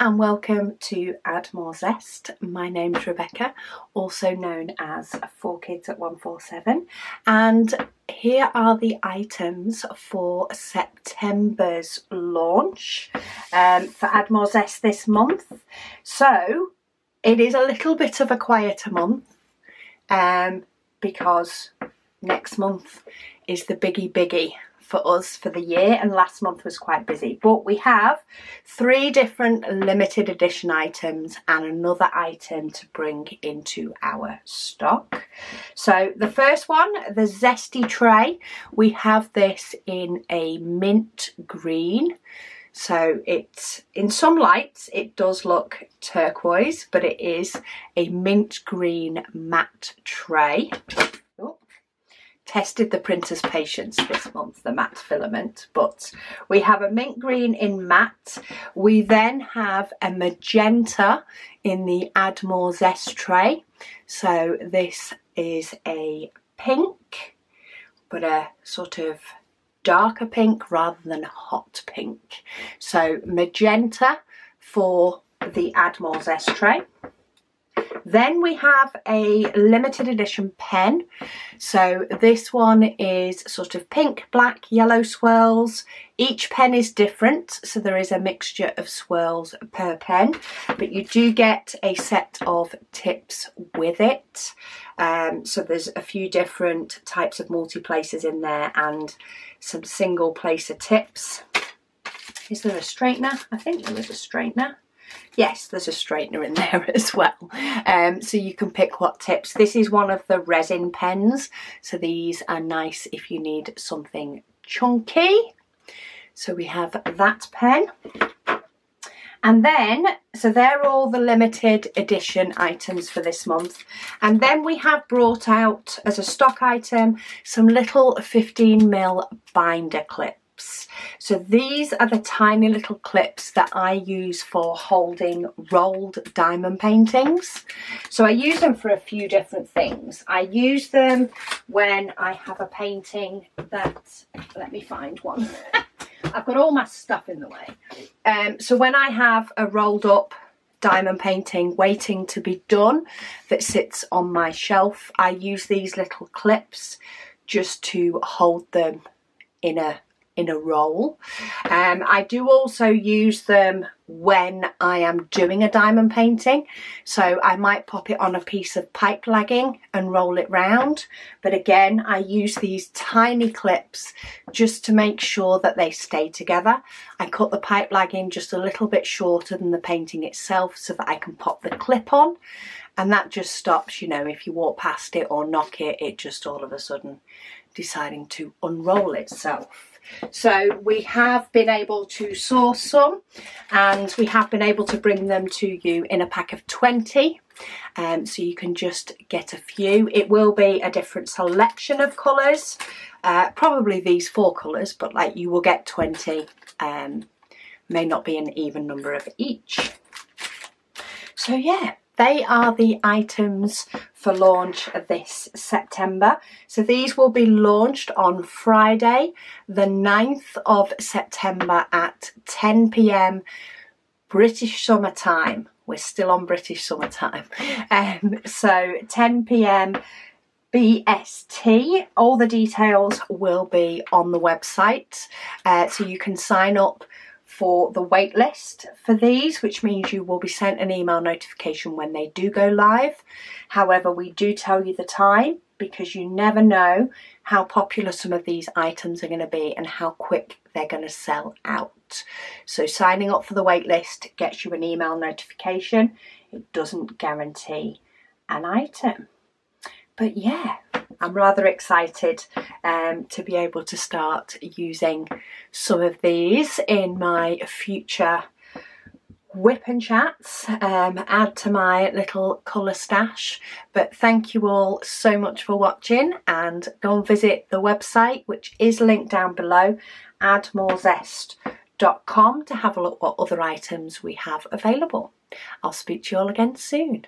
and welcome to Add More Zest. My name's Rebecca, also known as 4Kids at 147, and here are the items for September's launch for Add More Zest this month. So it is a little bit of a quieter month because next month is the biggie for us for the year, and last month was quite busy. But we have 3 different limited edition items and another item to bring into our stock. So the first one, the Zesty tray, we have this in a mint green. So it's, in some lights it does look turquoise, but it is a mint green matte tray. Tested the printer's patience this month, the matte filament, but we have a mint green in matte. We then have a magenta in the Add More Zest tray. So this is a pink, but a sort of darker pink rather than a hot pink. So magenta for the Add More Zest tray. Then we have a limited edition pen. So this one is sort of pink, black, yellow swirls. Each pen is different, so there is a mixture of swirls per pen, but you do get a set of tips with it. So there's a few different types of multi-placers in there and some single placer tips. Is there a straightener? I think there is a straightener. Yes, there's a straightener in there as well. So you can pick what tips. This is one of the resin pens, so these are nice if you need something chunky. So we have that pen. And then, so they're all the limited edition items for this month. And then we have brought out as a stock item some little 15mm binder clips. So these are the tiny little clips that I use for holding rolled diamond paintings. So I use them for a few different things. I use them when I have a painting that, let me find one. I've got all my stuff in the way. So when I have a rolled up diamond painting waiting to be done that sits on my shelf, I use these little clips just to hold them in a roll. I do also use them when I am doing a diamond painting, so I might pop it on a piece of pipe lagging and roll it round, but again I use these tiny clips just to make sure that they stay together. I cut the pipe lagging just a little bit shorter than the painting itself so that I can pop the clip on, and that just stops, you know, if you walk past it or knock it, it just all of a sudden deciding to unroll itself. So we have been able to source some, and we have been able to bring them to you in a pack of 20, so you can just get a few. It will be a different selection of colours, probably these 4 colours, but like you will get 20, may not be an even number of each. So yeah, they are the items for launch this September. So these will be launched on Friday, the 9th of September at 10 p.m. British summer time. We're still on British summer time. So 10 p.m. BST. All the details will be on the website. So you can sign up for the wait list for these, which means you will be sent an email notification when they do go live. However, we do tell you the time because you never know how popular some of these items are going to be and how quick they're going to sell out. So signing up for the wait list gets you an email notification. It doesn't guarantee an item. But yeah, I'm rather excited to be able to start using some of these in my future whip and chats, add to my little colour stash. But thank you all so much for watching, and go and visit the website, which is linked down below, addmorezest.com, to have a look what other items we have available. I'll speak to you all again soon.